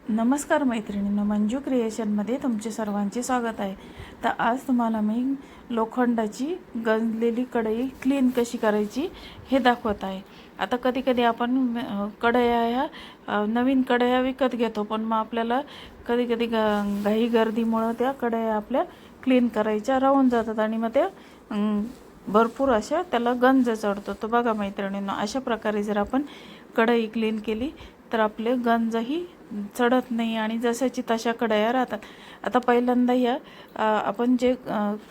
नमस्कार मैत्रिणींनो, मंजू क्रिएशनमध्ये तुमचे सर्वांचे स्वागत आहे. तर आज तुम्हाला मी लोखंडाची गंजलेली कढई क्लीन कशी करायची हे दाखवत आहे. आता कधी कधी आपण कढया ह्या नवीन कढया विकत घेतो, पण मग आपल्याला कधी कधी घाई गर्दीमुळं त्या कढया आपल्या क्लीन करायच्या राहून जातात आणि मग त्या भरपूर अशा त्याला गंज चढतो. तर बघा मैत्रिणींनो, अशा प्रकारे जर आपण कढई क्लीन केली तर आपले गंजही चढत नाही आणि जशाची तशा कढया राहतात. आता पहिल्यांदा या आपण जे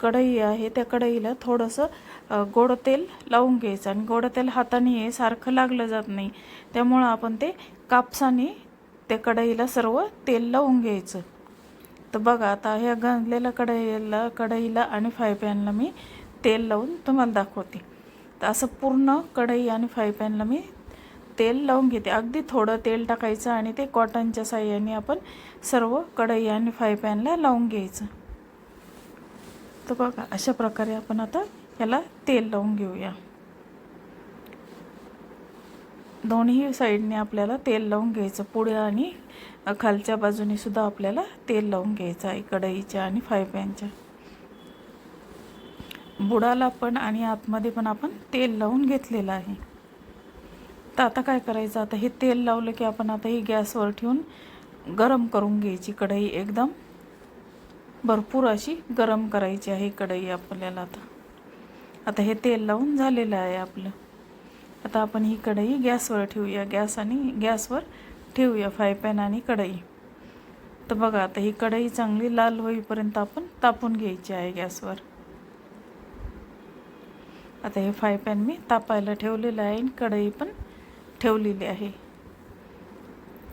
कढई आहे त्या कढईला थोडंसं गोड तेल लावून घ्यायचं आणि गोड तेल हाताने हे सारखं लागलं जात नाही, त्यामुळं आपण ते कापसाने त्या कढईला सर्व तेल लावून घ्यायचं. तर बघा, आता ह्या गंजलेल्या कढईला आणि फ्राय पॅनला मी तेल लावून तुम्हाला दाखवते. तर असं पूर्ण कढई आणि फ्राय पॅनला मी तेल लावून घेते. अगदी थोडं तेल टाकायचं आणि ते कॉटनच्या साह्याने आपण सर्व कढई आणि फ्राय पॅनला लावून घ्यायचं. तर बघा, अशा प्रकारे आपण आता याला तेल लावून घेऊया. दोन्ही साईडने आपल्याला तेल लावून घ्यायचं. पुढे आणि खालच्या बाजूने सुद्धा आपल्याला तेल लावून घ्यायचं आहे कढईच्या आणि फ्राय पॅनच्या. बुडाला पण आणि आतमध्ये पण आपण तेल लावून घेतलेलं आहे. तर आता काय करायचं, आता हे तेल लावलं की आपण आता ही गॅसवर ठेवून गरम करून घ्यायची कढई. एकदम भरपूर अशी गरम करायची आहे कढई आपल्याला. आता हे तेल लावून झालेलं आहे आपलं. आता आपण ही कढई गॅसवर ठेवूया. गॅसवर ठेवूया फ्राय पॅन आणि कढई. तर बघा, आता ही कढई चांगली लाल होईपर्यंत आपण तापून घ्यायची आहे गॅसवर. आता हे फ्राय पॅन मी तापायला ठेवलेलं आहे आणि कढई पण ठेवलेली आहे.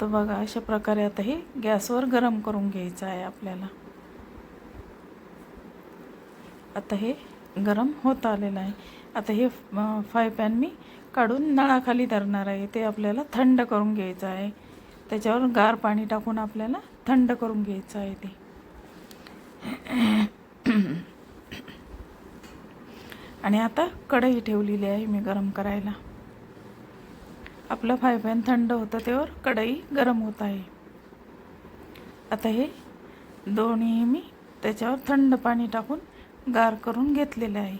तर बघा, अशा प्रकारे आता हे गॅसवर गरम करून घ्यायचं आहे आपल्याला. आता हे गरम होत आलेलं आहे. आता हे फ्राय पॅन मी काढून नळाखाली धरणार आहे. ते आपल्याला थंड करून घ्यायचं आहे. त्याच्यावर गार पाणी टाकून आपल्याला थंड करून घ्यायचं आहे ते. आणि आता कढई ठेवलेली आहे मी गरम करायला. आपलं फ्राय पॅन थंड होतं त्यावर कढई गरम होत आहे. आता हे दोन्ही मी त्याच्यावर थंड पाणी टाकून गार करून घेतलेलं आहे.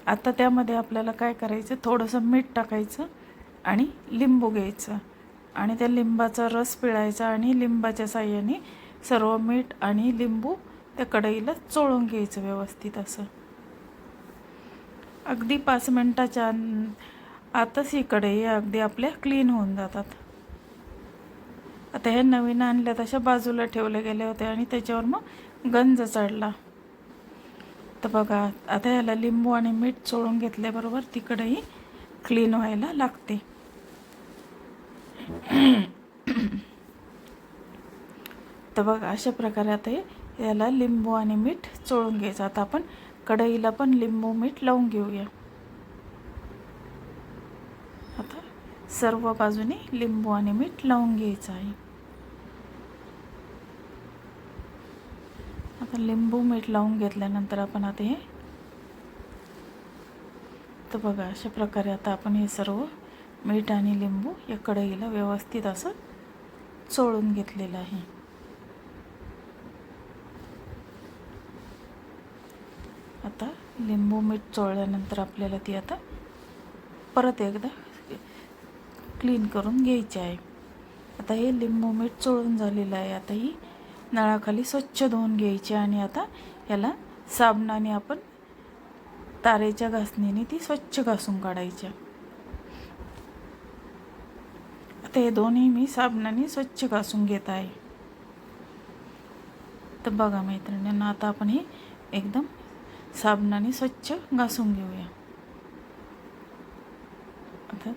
आता त्यामध्ये आपल्याला काय करायचं, थोडंसं मीठ टाकायचं आणि लिंबू घ्यायचं आणि त्या लिंबाचा रस पिळायचा आणि लिंबाच्या साह्याने सर्व मीठ आणि लिंबू त्या कढईला चोळून घ्यायचं व्यवस्थित असं. अगदी 5 मिनटाच्या आतच ही कढई अगदी आपल्या क्लीन होऊन जातात. आता हे नवीन आणल्या तशा बाजूला ठेवले गेले होते आणि त्याच्यावर मग गंज चढला. तर बघा, आता याला लिंबू आणि मीठ चोळून घेतल्याबरोबर ती कढई क्लीन व्हायला लागते. तर बघा, अशा प्रकारे आता याला लिंबू आणि मीठ चोळून घ्यायचं. आता आपण कढईला पण लिंबू मीठ लावून घेऊया. आता सर्व बाजूने लिंबू आणि मीठ लावून घ्यायचं आहे. आता लिंबू मीठ लावून घेतल्यानंतर आपण आता हे, तर बघा, अशा प्रकारे आता आपण हे सर्व मीठ आणि लिंबू या कढईला व्यवस्थित असं चोळून घेतलेलं आहे. आता लिंबू मीठ चोळल्यानंतर आपल्याला ती आता परत एकदा क्लीन करून घ्यायची आहे. आता हे लिंबू मीठ चोळून झालेलं आहे. आता ही नळाखाली स्वच्छ धुवून घ्यायची आणि आता याला साबणाने आपण तारेच्या घासणीने ती स्वच्छ घासून काढायच्या. आता हे दोन्ही मी साबणाने स्वच्छ घासून घेत आहे. तर बघा मैत्रिणींना, आता आपण हे एकदम साबणाने स्वच्छ घासून घेऊया. आता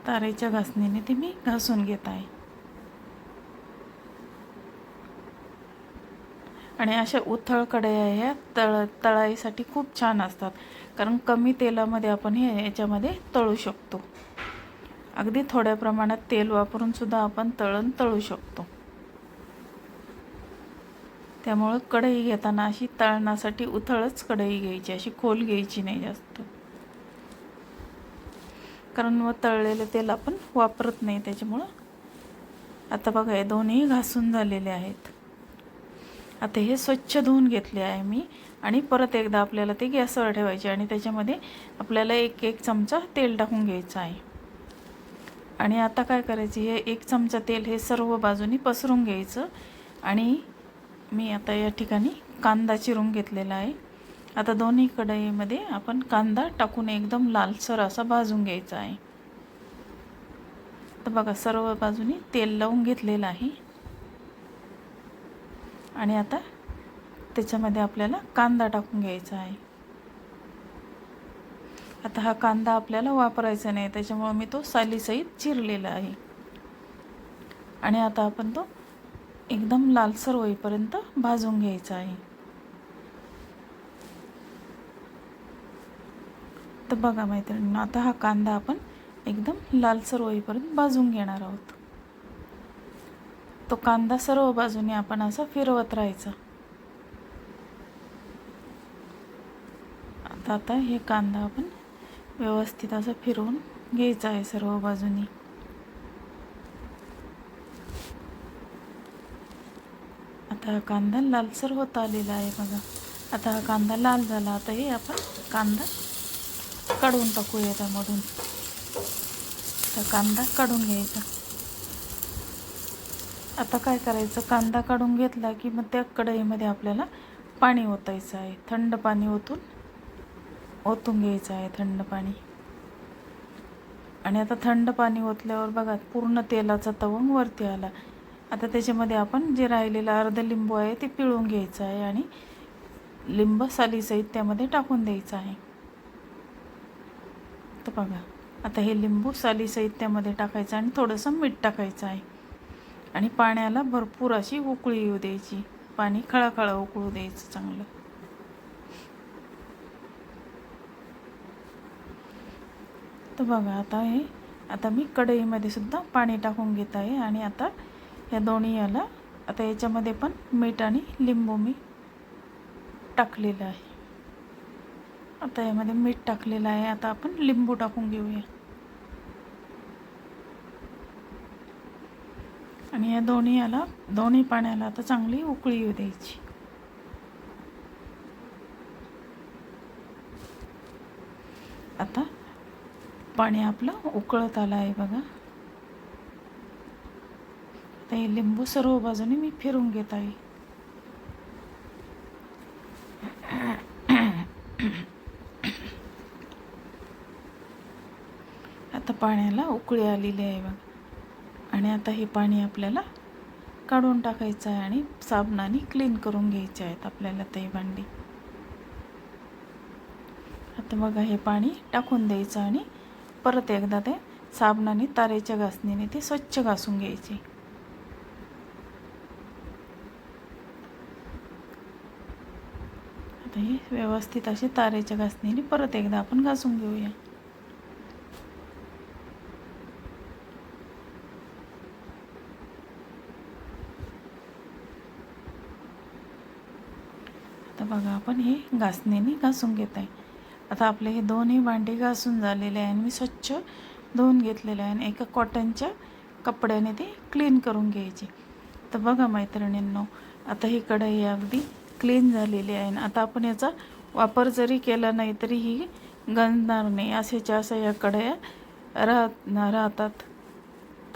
तारेच्या घासणीने ती मी घासून घेत आहे. आणि अशा उथळ कढया ह्या तळाईसाठी खूप छान असतात, कारण कमी तेलामध्ये आपण हे याच्यामध्ये तळू शकतो. अगदी थोड्या प्रमाणात तेल वापरून सुद्धा आपण तळू शकतो. त्यामुळं कढई घेताना अशी तळण्यासाठी उथळच कढई घ्यायची, अशी खोल घ्यायची नाही जास्त, कारण मग तळलेलं तेल आपण वापरत नाही त्याच्यामुळं. आता बघा हे दोन्ही घासून झालेले आहेत. आता हे स्वच्छ धुवून घेतले आहे मी आणि परत एकदा आपल्याला ते गॅसवर ठेवायचे आणि त्याच्यामध्ये आपल्याला 1 चमचा तेल टाकून घ्यायचं आहे. आणि आता काय करायचं, हे 1 चमचा तेल हे सर्व बाजूनी पसरून घ्यायचं. आणि मी आता या ठिकाणी कांदा चिरून घेतलेला आहे. आता दोन्ही कढईमध्ये आपण कांदा टाकून एकदम लालसर असा भाजून घ्यायचा आहे. तर बघा सर्व बाजूनी तेल लावून घेतलेलं आहे. आणि आता त्याच्यामध्ये आपल्याला कांदा टाकून घ्यायचा आहे. आता हा कांदा आपल्याला वापरायचा नाही, त्याच्यामुळे मी तो सालीसहित चिरलेला आहे. आणि आता आपण तो एकदम लालसर होईपर्यंत भाजून घ्यायचा आहे. तर बघा मैत्रिणींनो, आता हा कांदा आपण एकदम लालसर होईपर्यंत भाजून घेणार आहोत. तो कांदा सर्व बाजूने आपण असा फिरवत राहायचा. आता हे कांदा आपण व्यवस्थित असं फिरवून घ्यायचा आहे सर्व बाजूनी. आता हा कांदा लालसर होत आलेला आहे बघा. आता हा कांदा लाल झाला. आता हे आपण कांदा काढून टाकूया त्यामधून. तर कांदा काढून घ्यायचा. आता काय करायचं, कांदा काढून घेतला की मग त्या कढईमध्ये आपल्याला पाणी ओतायचं आहे. थंड पाणी ओतून घ्यायचं आहे, थंड पाणी. आणि आता थंड पाणी ओतल्यावर बघा पूर्ण तेलाचा तवंग वरती आला. आता त्याच्यामध्ये आपण जे राहिलेलं अर्ध लिंबू आहे ते पिळून घ्यायचं आहे आणि लिंब सालीसहित त्यामध्ये टाकून द्यायचं आहे. तर बघा आता हे लिंबू सालीसहित त्यामध्ये टाकायचं आणि थोडंसं मीठ टाकायचं आहे. आणि पाण्याला भरपूर अशी उकळी येऊ द्यायची. पाणी खळाखळा उकळू द्यायचं चांगलं. तर बघा आता मी कढईमध्ये सुद्धा पाणी टाकून घेत आहे. आणि आता या दोन्ही याला आता याच्यामध्ये पण मीठ आणि लिंबू मी टाकलेलं आहे. आता यामध्ये मीठ टाकलेलं आहे. आता आपण लिंबू टाकून घेऊया. आणि या दोन्ही पाण्याला आता चांगली उकळी येऊ द्यायची. आता पाणी आपलं उकळत आलं आहे बघा. आता हे लिंबू सर्व बाजूने मी फिरून घेत आहे. आता पाण्याला उकळी आलेली आहे बघा. आणि आता हे पाणी आपल्याला काढून टाकायचं आहे आणि साबणाने क्लीन करून घ्यायचे आहेत आपल्याला ते भांडी. आता बघा हे पाणी टाकून द्यायचं आणि परत एकदा ते साबणाने तारेच्या घासणीने ते स्वच्छ घासून घ्यायचे. आता हे व्यवस्थित असे तारेच्या घासणीने परत एकदा आपण घासून घेऊया. आता बघा आपण हे घासणीने घासून घेत आहे. आता आपले हे दोन्ही भांडी घासून झालेले आहे आणि मी स्वच्छ धुवून घेतलेले आहे. आणि एका कॉटनच्या कपड्याने ते क्लीन करून घ्यायचे. तर बघा मैत्रिणींनो, आता ही कढई अगदी क्लीन झालेली आहे. आता आपण याचा वापर जरी केला नाही तरी ही गंजणार नाही. अशाच्या अशा या कढया राहतात.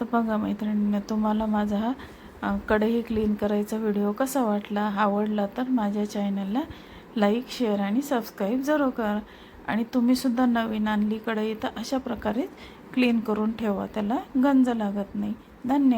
तर बघा मैत्रिणींनो, तुम्हाला माझा हा कढई क्लीन करायचा व्हिडिओ कसा वाटला, आवडला तर माझ्या चॅनलला लाईक, शेअर आणि सबस्क्राईब जरूर करा. आणि तुम्हीसुद्धा नवीन आणली कढई तर अशा प्रकारे क्लीन करून ठेवा, त्याला गंज लागत नाही. धन्यवाद.